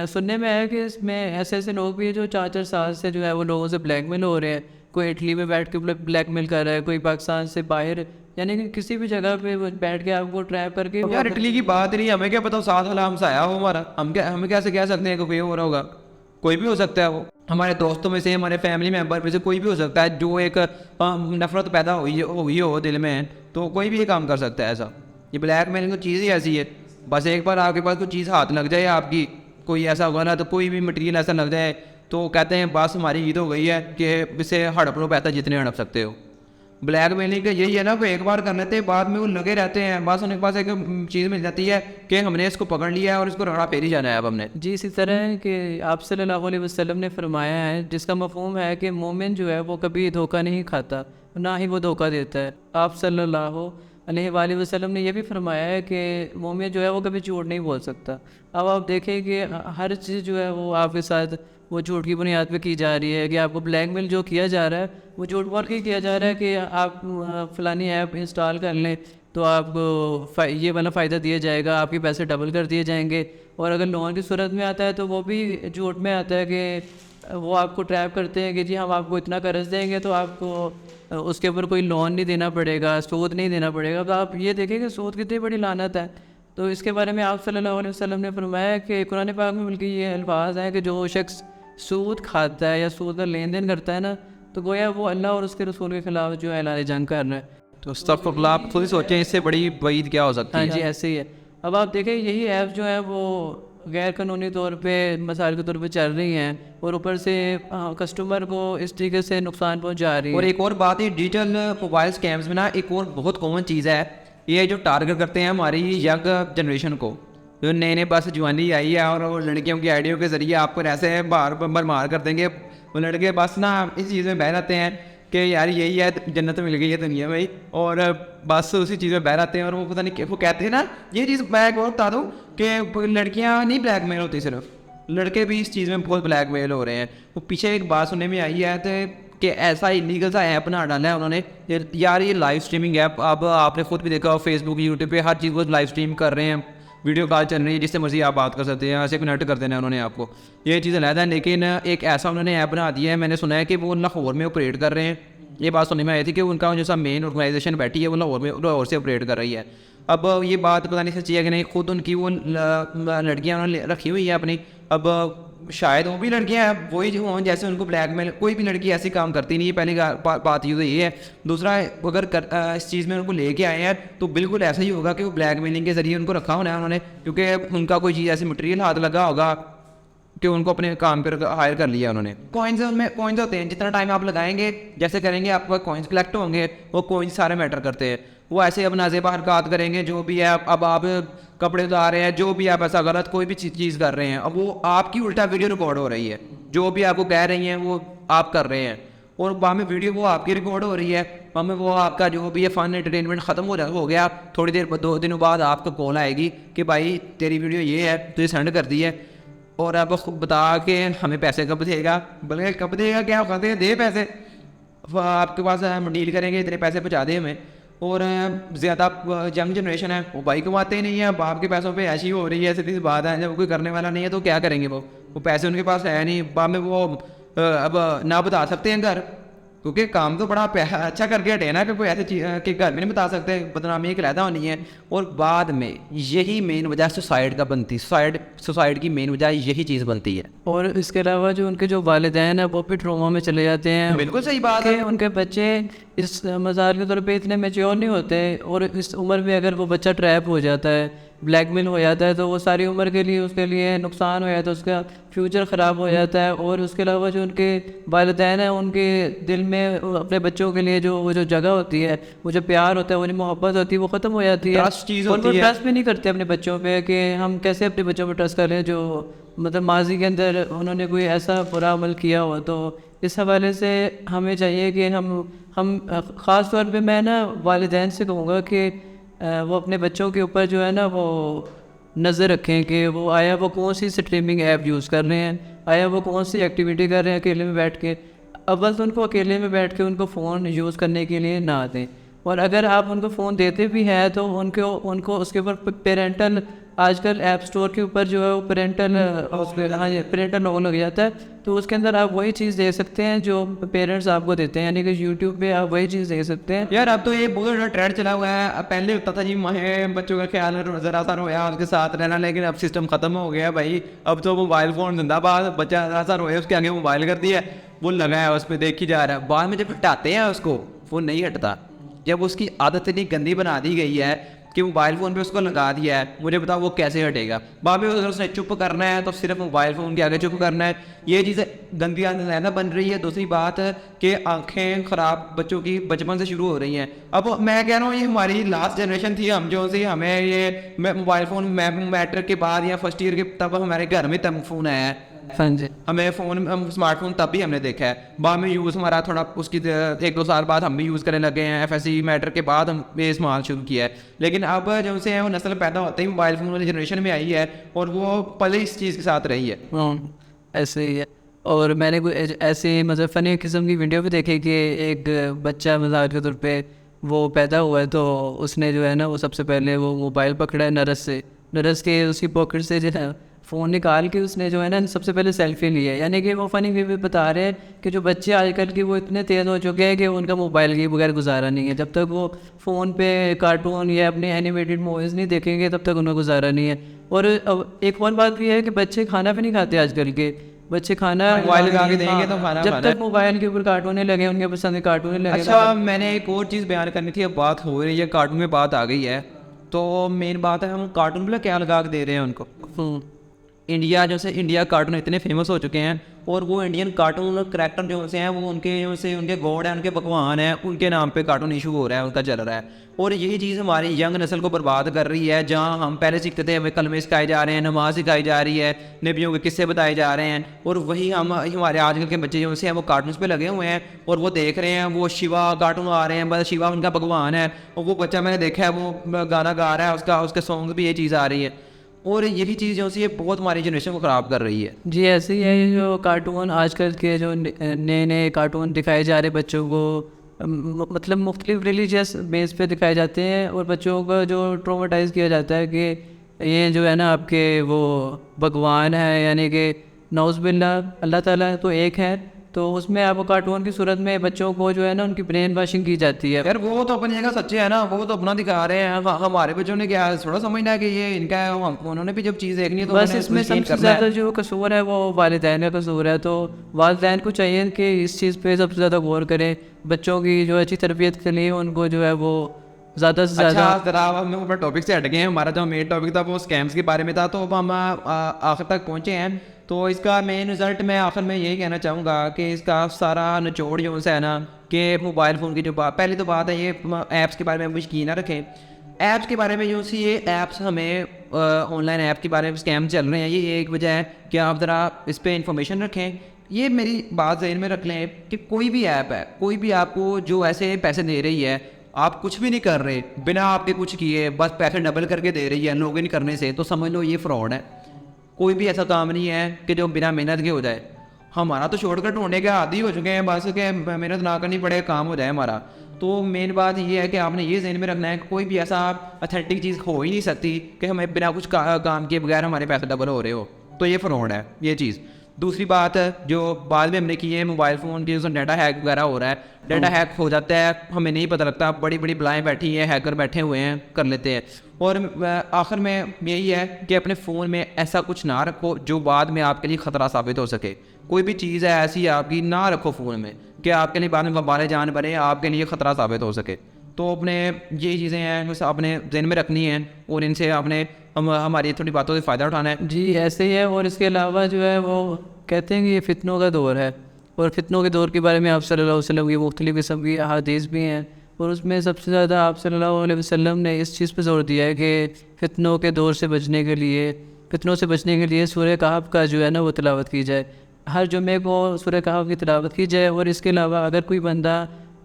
सुनने में आया कि इसमें ऐसे ऐसे लोग भी हैं जो 4-4 साल से जो है वो लोगों से ब्लैकमेल हो रहे हैं। कोई इटली में बैठ के ब्लैकमेल कर रहा है, कोई पाकिस्तान से बाहर, यानी कि किसी भी जगह पे बैठ के आपको ट्रैप करके। यार इटली की बात नहीं, हमें क्या पता साथ वाला हमसे आया हो हमारा, हमें कैसे कह सकते हैं कि कोई हो रहा होगा, कोई भी हो सकता है। वो हमारे दोस्तों में से, हमारे फैमिली मेम्बर में से कोई भी हो सकता है। जो एक नफरत पैदा हुई हो दिल में, तो कोई भी ये काम कर सकता है ऐसा। ये ब्लैकमेलिंग तो चीज़ ही ऐसी है, बस एक बार आपके पास कोई चीज़ हाथ लग जाए आपकी, कोई ऐसा होगा ना, तो कोई भी मटेरियल ऐसा लग जाए तो कहते हैं बस हमारी ईद हो गई है कि इससे हड़प लो पैसा जितने हड़प सकते हो। ब्लैकमेलिंग का यही है ना, वो एक बार कर लेते हैं, बाद में वो लगे रहते हैं। बस उनके पास एक चीज़ मिल जाती है कि हमने इसको पकड़ लिया है और इसको रगड़ा फेर ही जाना है अब हमने। जी, इसी तरह है कि आप सल्लल्लाहु अलैहि वसल्लम ने फरमाया है, जिसका मफ़हूम है कि मोमिन जो है वो कभी धोखा नहीं खाता, ना ही वो धोखा देता है। आप सल्लल्लाहु अलैहि वसल्लम ने यह भी फरमाया है कि मोमिन जो है वो कभी झूठ नहीं बोल सकता। अब आप देखें कि हर चीज़ जो है वो आपके साथ वो झूठ की बुनियाद पे की जा रही है, कि आपको ब्लैकमेल जो किया जा रहा है वो झूठ बोल के किया जा रहा है कि आप फ़लानी ऐप इंस्टॉल कर लें तो आपको ये वाला फ़ायदा दिया जाएगा, आपके पैसे डबल कर दिए जाएंगे। और अगर लोन की सूरत में आता है तो वो भी झूठ में आता है कि वो आपको ट्रैप करते हैं कि जी हम आपको इतना कर्ज देंगे तो आपको उसके ऊपर कोई लोन नहीं देना पड़ेगा, सूद नहीं देना पड़ेगा। तो आप ये देखें कि सूद कितनी बड़ी लानत है। तो इसके बारे में आप सल्लल्लाहु अलैहि वसल्लम ने फरमाया कि कुरान पाक में बल्कि ये अल्फाज हैं कि जो शख्स सूद खाता है या सूद का लेन देन करता है ना, तो गोया वो अल्लाह और उसके रसूल के खिलाफ जो ऐलान जंग कर रहा है। तो अस्तगफिरुल्लाह, आप खुद ही सोचें इससे बड़ी वईद क्या हो सकती है। हाँ जी, ऐसे ही है। अब आप देखें यही ऐप जो है वो गैर कानूनी तौर पे मसाइल के तौर पे चल रही हैं और ऊपर से कस्टमर को इस तरीके से नुकसान पहुंचा रही है। और एक और बात है, डिजिटल मोबाइल स्कैम्स में ना एक और बहुत कॉमन चीज़ है, ये जो टारगेट करते हैं हमारी यंग जनरेशन को, जो नए नए बस जवानी आई है, और वो लड़कियों की आइडियो के ज़रिए आपको ऐसे बार मार कर देंगे। वो लड़के बस ना इस चीज़ में बह जाते हैं कि यार यही है जन्नत मिल गई है दुनिया में, और बस उसी चीज़ में बह जाते हैं। और वो पता नहीं वो कहते हैं ना, ये चीज़ मैं एक और बता दूँ कि लड़कियाँ नहीं ब्लैकमेल होती, सिर्फ लड़के भी इस चीज़ में बहुत ब्लैकमेल हो रहे हैं। वो पीछे एक बात सुनने में आई है तो कि ऐसा इलीगल सा ऐप बना डाला है उन्होंने, यार ये लाइव स्ट्रीमिंग ऐप। अब आपने खुद भी देखा हो फेसबुक यूट्यूब पे हर चीज़ को लाइव स्ट्रीम कर रहे हैं, वीडियो कॉल चल रही है, जिससे मर्जी आप बात कर सकते हैं, ऐसे कनेक्ट कर देना है उन्होंने आपको, ये चीज़ अलग है। लेकिन एक ऐसा उन्होंने ऐप बना दिया है, मैंने सुना है कि वो लाहौर में ऑपरेट कर रहे हैं। ये बात सुनने में आई थी कि उनका जैसा मेन ऑर्गेनाइजेशन बैठी है वो लाहौर से ऑपरेट कर रही है। अब ये बात पता नहीं सच्ची है कि नहीं, खुद उनकी वो लड़कियाँ उन्होंने रखी हुई है अपनी। अब शायद वो भी लड़कियाँ हैं वही जो हों जैसे उनको ब्लैकमेल, कोई भी लड़की ऐसी काम करती नहीं है। पहली बात ये तो ये है। दूसरा, अगर इस चीज़ में उनको लेके आए हैं तो बिल्कुल ऐसा ही होगा कि वो ब्लैकमेलिंग के ज़रिए उनको रखा होना है उन्होंने, क्योंकि उनका कोई चीज़ ऐसी मटेरियल हाथ लगा होगा कि उनको अपने काम पर हायर कर लिया उन्होंने। कॉइन्स उनमें कॉइन्स होते हैं, जितना टाइम आप लगाएंगे जैसे करेंगे आपका कॉइन्स कलेक्ट होंगे, वो कॉइन्स सारे मैटर करते हैं। वो ऐसे अब नाज़ेबा हरकत करेंगे जो भी है, अब आप कपड़े उतार रहे हैं, जो भी आप ऐसा गलत कोई भी चीज़ कर रहे हैं, अब वो आपकी उल्टा वीडियो रिकॉर्ड हो रही है, जो भी आपको कह रही हैं वो आप कर रहे हैं, और वहाँ में वीडियो वो आपकी रिकॉर्ड हो रही है, वहाँ में वो आपका जो भी है फन एंटरटेनमेंट ख़त्म हो गया। थोड़ी देर 2 दिनों बाद आपको कॉल आएगी कि भाई तेरी वीडियो ये है, तुझे सेंड कर दी है, और अब खुद बता के हमें पैसे कब देगा, बल्कि कब देगा क्या कहते हैं, दे पैसे, आपके पास हम डील करेंगे, इतने पैसे पहुँचा दे हमें। और ज़्यादा यंग जनरेशन है वो भाई कमाते ही नहीं है, बाप के पैसों पे ऐसी हो रही है, सीधी सी बात है, जब कोई करने वाला नहीं है तो क्या करेंगे, वो पैसे उनके पास है नहीं, बाद में वो अब ना बता सकते हैं घर, क्योंकि काम तो बड़ा अच्छा करके हटे ना, कि कोई ऐसे चीज़ कि घर में नहीं बता सकते, बदनामी एक लहदा होनी है। और बाद में यही मेन वजह सुसाइड का बनती, सुसाइड की मेन वजह यही चीज़ बनती है। और इसके अलावा जो उनके जो वालिदैन है वो भी ट्रॉमा में चले जाते हैं। बिल्कुल सही बात है। उनके बच्चे इस मज़ार के तौर पे इतने मैच्योर नहीं होते, और इस उम्र में अगर वो बच्चा ट्रैप हो जाता है, ब्लैकमेल हो जाता है, तो वो सारी उम्र के लिए उसके लिए नुकसान हो जाता है, उसका फ्यूचर ख़राब हो जाता है। और उसके अलावा जो उनके वालिदैन हैं, उनके दिल में अपने बच्चों के लिए जो वो जो जगह होती है, वो जो प्यार होता है, वो जो मोहब्बत होती है, वो ख़त्म हो जाती है। ट्रस्ट चीज़ और वो होती है। ट्रस्ट भी नहीं करते अपने बच्चों पे, कि हम कैसे अपने बच्चों पे ट्रस्ट करें जो मतलब माजी के अंदर उन्होंने कोई ऐसा बुरा अमल किया हो। तो इस हवाले से हमें चाहिए कि हम ख़ास तौर पे मैं ना वालिदैन से कहूँगा कि वो अपने बच्चों के ऊपर जो है ना वो नज़र रखें कि वो आया वो कौन सी स्ट्रीमिंग ऐप यूज़ कर रहे हैं, आया वो कौन सी एक्टिविटी कर रहे हैं अकेले में बैठ के। अव्वल तो उनको अकेले में बैठ के उनको फ़ोन यूज़ करने के लिए ना दें, और अगर आप उनको फ़ोन देते भी हैं तो उनको उसके ऊपर पेरेंटल, आजकल ऐप स्टोर के ऊपर जो है वो पेरेंटल पेरेंटल लोगो लग जाता है, तो उसके अंदर आप वही चीज़ दे सकते हैं जो पेरेंट्स आपको देते हैं, यानी कि यूट्यूब पे आप वही चीज़ दे सकते हैं। यार अब तो ये बहुत बड़ा ट्रेंड चला हुआ है। अब पहले होता था जी बच्चों का ख्याल ज़रा सा रोया उसके साथ रहना, लेकिन अब सिस्टम ख़त्म हो गया भाई। अब तो मोबाइल फ़ोन जिंदाबाद, बच्चा ज़रा सा रोया उसके आगे मोबाइल कर दिया, वो लगा है उस पर देखी जा रहा है। बाद में जब हटाते हैं उसको, वो नहीं हटता। जब उसकी आदत इतनी गंदी बना दी गई है कि मोबाइल फ़ोन पे उसको लगा दिया है, मुझे बताओ वो कैसे हटेगा। बाद में अगर उसने चुप करना है तो सिर्फ मोबाइल फ़ोन के आगे चुप करना है। ये चीज़ें गंदी आदत बन रही है। दूसरी बात है कि आंखें ख़राब बच्चों की बचपन से शुरू हो रही हैं। अब मैं कह रहा हूँ ये हमारी लास्ट जनरेशन थी, हम जो से हमें ये मोबाइल फ़ोन मैट्रिक के बाद या फर्स्ट ईयर के तब हमारे घर में तब फ़ोन आया है। हाँ जी, हमें फ़ोन स्मार्टफोन तब भी हमने देखा है। बाद में यूज़ हमारा थोड़ा उसकी 1-2 साल बाद हम भी यूज़ करने लगे हैं। FSC मैटर के बाद हम ये इस्तेमाल शुरू किया है। लेकिन अब जो से है वो नस्ल पैदा होते ही मोबाइल फ़ोन वाली जनरेशन में आई है, और वो पहले इस चीज़ के साथ रही है। ऐसे ही है। और मैंने कोई ऐसे मतलब फ़नी किस्म की वीडियो भी देखी कि एक बच्चा मज़ाक के तौर पे वो पैदा हुआ है, तो उसने जो है ना वो सबसे पहले वो मोबाइल पकड़ा है नरस के उसकी पॉकेट से जो है फ़ोन निकाल के उसने जो है ना सबसे पहले सेल्फी ली है। यानी कि वो फ़नी वे भी बता रहे हैं कि जो बच्चे आजकल के वो इतने तेज़ हो चुके हैं कि उनका मोबाइल के बगैर गुजारा नहीं है। जब तक वो फ़ोन पे कार्टून या अपने एनिमेटेड मूवीज़ नहीं देखेंगे तब तक उनका गुजारा नहीं है। और अब एक और बात भी है कि बच्चे खाना भी नहीं खाते आजकल के। बच्चे खाना मोबाइल लगा के देंगे तो खाना जब खाना तक मोबाइल के ऊपर कार्टूने लगे, उनके पसंद के कार्टूने लगे। अच्छा, मैंने एक और चीज़ बयान करनी थी। अब बात हो रही है कार्टून में, बात आ गई है तो मेन बात है हम कार्टून पे क्या लगा के दे रहे हैं उनको। इंडिया जैसे इंडिया कार्टून इतने फेमस हो चुके हैं, और वो इंडियन कार्टून करैक्टर जो से हैं वो उनके गॉड हैं, उनके भगवान हैं, उनके नाम पे कार्टून इशू हो रहा है, उनका चल रहा है। और यही चीज़ हमारी यंग नस्ल को बर्बाद कर रही है। जहाँ हम पहले सीखते थे हमें कलमे सिखाए जा रहे हैं, नमाज सिखाई जा रही है, नबियों के किस्से बताए जा रहे हैं, और वही हमारे आजकल के बच्चे जो से हैं वो कार्टून्स पे लगे हुए हैं और वो देख रहे हैं। वो शिवा कार्टून आ रहे हैं, बस शिवा उनका भगवान है, और वो बच्चा मैंने देखा है वो गाना गा रहा है, उसके सॉन्ग भी ये चीज़ आ रही है। और यही चीज़ जो सी ये बहुत हमारी जनरेशन को ख़राब कर रही है। जी ऐसे ही है। ये जो कार्टून आजकल के जो नए नए कार्टून दिखाए जा रहे बच्चों को, मतलब मुख्तलिफ रिलीजियस बेस पे दिखाए जाते हैं, और बच्चों को जो ट्रोमाटाइज़ किया जाता है कि ये जो है ना आपके वो भगवान है, यानी कि नौज़बिल्ला अल्लाह ताला तो एक है, तो उसमें आपको कार्टून की सूरत में बच्चों को जो है ना उनकी ब्रेन वॉशिंग की जाती है। यार वो तो अपनी जगह सच्चे है ना, वो तो अपना दिखा रहे हैं। हमारे बच्चों ने क्या थोड़ा समझना है कि ये इनका है, उन्होंने भी जब चीज़ देखनी है तो बस इसमें सबसे ज़्यादा जो कसूर है वो वालिदैन का कसूर है। तो वालिदैन को चाहिए कि इस चीज़ पे सबसे ज़्यादा गौर करें, बच्चों की जो अच्छी तरबियत के लिए उनको जो है वो ज़्यादा से ज़्यादा। अच्छा जनाब, हम ऊपर टॉपिक से हट गए हैं। हमारा जो मेन टॉपिक था वो स्कैम्स के बारे में था, तो अब हम आखिर तक पहुँचे हैं। तो इसका मेन रिज़ल्ट मैं आखिर में यही कहना चाहूँगा कि इसका सारा निचोड़ जो है ना, कि मोबाइल फ़ोन की जो बात, पहली तो बात है ये ऐप्स के बारे में यकीन ना रखें। ऐप्स के बारे में जो सी ये ऐप्स हमें ऑनलाइन ऐप के बारे में स्कैम चल रहे हैं, ये एक वजह है कि आप ज़रा इस पर इंफॉर्मेशन रखें। ये मेरी बात ज़हन में रख लें कि कोई भी ऐप है, कोई भी आपको जो ऐसे पैसे दे रही है, आप कुछ भी नहीं कर रहे, बिना आपके कुछ किए बस पैसे डबल करके दे रही है लॉगिन करने से, तो समझ लो ये फ्रॉड है। कोई भी ऐसा काम नहीं है कि जो बिना मेहनत के हो जाए। हमारा तो शॉर्टकट ढूंढने के आदी हो चुके हैं, बस के मेहनत ना करनी पड़े, काम हो जाए हमारा। तो मेन बात ये है कि आपने ये ज़हन में रखना है कि कोई भी ऐसा अथेंटिक चीज़ हो ही नहीं सकती कि हमें बिना कुछ काम किए बगैर हमारे पैसे डबल हो रहे हो, तो ये फ्रॉड है ये चीज़। दूसरी बात जो बाद में हमने की है, मोबाइल फ़ोन के उसमें डाटा हैक वगैरह हो रहा है, डाटा हैक हो जाता है, हमें नहीं पता लगता, बड़ी बड़ी बलाएँ बैठी हैं, हैकर बैठे हुए हैं, कर लेते हैं। और आखिर में यही है कि अपने फ़ोन में ऐसा कुछ ना रखो जो बाद में आपके लिए ख़तरा साबित हो सके। कोई भी चीज़ है ऐसी आपकी ना रखो फ़ोन में कि आपके लिए बाद में वबाल जान बने, आपके लिए ख़तरा साबित हो सके। तो अपने ये चीज़ें हैं बस आपने ज़हन में रखनी है और इनसे आपने हमारी थोड़ी बातों से फ़ायदा उठाना है। जी ऐसे ही है। और इसके अलावा जो है वो कहते हैं कि ये फितनों का दौर है, और फितनों के दौर के बारे में आप सल्लल्लाहु अलैहि वसल्लम की मुख्तलिफ़ किस्म की अहादीस भी हैं, और उसमें सबसे ज़्यादा आप सल्लल्लाहु अलैहि वसल्लम ने इस चीज़ पर जोर दिया है कि फितनों के दौर से बचने के लिए, फितनों से बचने के लिए सूरह कहफ का जो है ना वो तिलावत की जाए, हर जुमे को सूरह कहफ की तिलावत की जाए। और इसके अलावा अगर कोई बंदा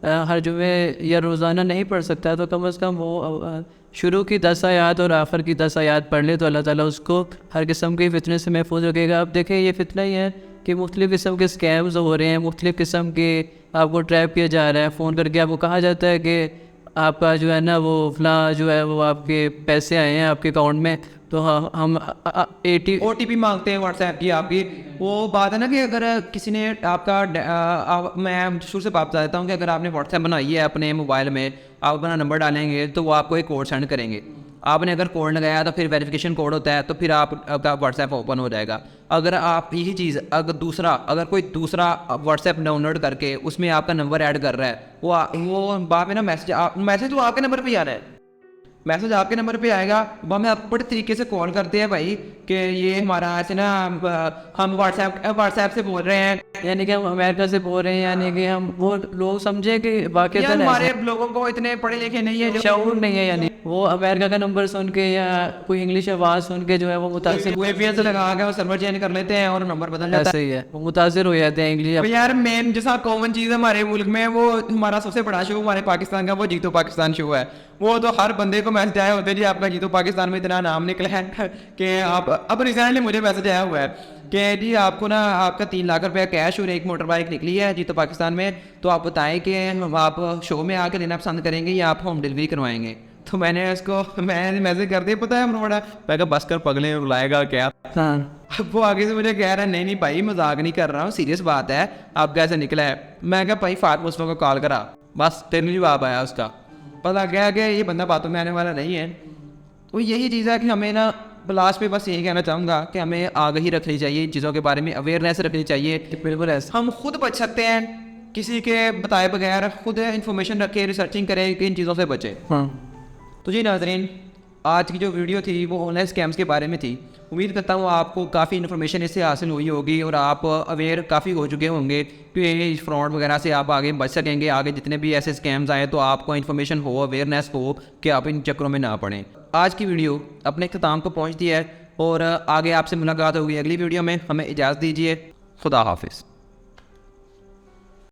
हर जुमे या रोज़ाना नहीं पढ़ सकता तो कम से कम वो शुरू की 10 आयात और आखिर की 10 आयात पढ़ ले, तो अल्लाह ताला उसको हर किस्म के फितने से महफूज रखेगा। अब देखें ये फितना ही है कि मुख्तलिफ़ किस्म के स्कैम्स हो रहे हैं, मुख्तलिफ़ किस्म के आपको ट्रैप किया जा रहा है। फ़ोन करके आपको कहा जाता है कि आपका जो है ना वो फलां जो है वो आपके पैसे आए हैं आपके अकाउंट में, तो हम OTP मांगते हैं व्हाट्सएप की आपकी। वो बात है ना कि अगर किसी ने आपका मैं शुरू से बात बता देता हूँ कि अगर आपने व्हाट्सएप बनाई है अपने मोबाइल में, आप अपना नंबर डालेंगे तो वो आपको एक कोड सेंड करेंगे। आपने अगर कोड लगाया तो फिर वेरिफिकेशन कोड होता है, तो फिर आपका व्हाट्सएप ओपन हो जाएगा। अगर आप यही चीज़ अगर कोई दूसरा व्हाट्सएप डाउनलोड करके उसमें आपका नंबर ऐड कर रहा है, वो बाद में ना मैसेज तो आपके नंबर पे ही आ रहा है, मैसेज आपके नंबर पे आएगा। वो हमें आप बड़े तरीके से कॉल करते हैं भाई कि ये हमारा ऐसे ना हम व्हाट्सएप से बोल रहे हैं, यानी कि हम अमेरिका से बोल रहे हैं, यानी कि हम वो लोग समझे कि वाकई हमारे लोगों को इतने पढ़े लिखे नहीं है, शऊर नहीं है, यानी वो अमेरिका का नंबर सुन के या कोई इंग्लिश आवाज़ सुन के जो है वो मुतासिर VPN से लगा के वो सर्वर चेंज कर लेते हैं और नंबर बदल जाता है। ऐसे ही है, वो मुतासिर हो जाते हैं इंग्लिश। यार मेन जैसा कॉमन चीज़ है हमारे मुल्क में, वो हमारा सबसे बड़ा शो हमारे पाकिस्तान का वो जीतो पाकिस्तान शो है। वो तो हर बंदे को मैसेज आया होते हैं जी आपका जीतो पाकिस्तान में इतना नाम निकला है कि आप अब रिसेंटली मुझे मैसेज आया हुआ है कि जी आपको ना आपका 3 लाख रुपया कैश और एक मोटर बाइक निकली है जीतो पाकिस्तान में, तो आप बताएं कि आप शो में आकर लेना पसंद करेंगे या आप होम डिलीवरी करवाएंगे। तो मैंने मैसेज कर दिया, पता है हम मैं कहा बस कर पगले रुलाएगा क्या। हाँ वो आगे से मुझे कह रहा है नहीं भाई मजाक नहीं कर रहा हूँ, सीरियस बात है, आपका ऐसे निकला है। मैं कहा भाई फात मुस्लिम को कॉल करा, बस 3 जवाब आया उसका, पता गया कि ये बंदा बातों में आने वाला नहीं है। तो यही चीज़ है कि हमें ना लास्ट पे बस यही कहना चाहूँगा कि हमें आगाही रखनी चाहिए, इन चीज़ों के बारे में अवेयरनेस रखनी चाहिए। बिल्कुल ऐसा हम खुद बच सकते हैं किसी के बताए बगैर, खुद इन्फॉर्मेशन रखें, रिसर्चिंग करें कि इन चीज़ों से बचें। हाँ। तो जी नाज़रीन, आज की जो वीडियो थी वो ऑनलाइन स्कैम्स के बारे में थी। उम्मीद करता हूँ आपको काफ़ी इन्फॉर्मेशन इससे हासिल हुई होगी और आप अवेयर काफ़ी हो चुके होंगे कि फ्रॉड वगैरह से आप आगे बच सकेंगे। आगे जितने भी ऐसे स्कैम्स आए तो आपको इन्फॉर्मेशन हो, अवेयरनेस हो कि आप इन चक्करों में ना पड़ें। आज की वीडियो अपने अख्ताम को पहुँचती है और आगे आपसे मुलाकात होगी अगली वीडियो में। हमें इजाज़त दीजिए, खुदा हाफिज़।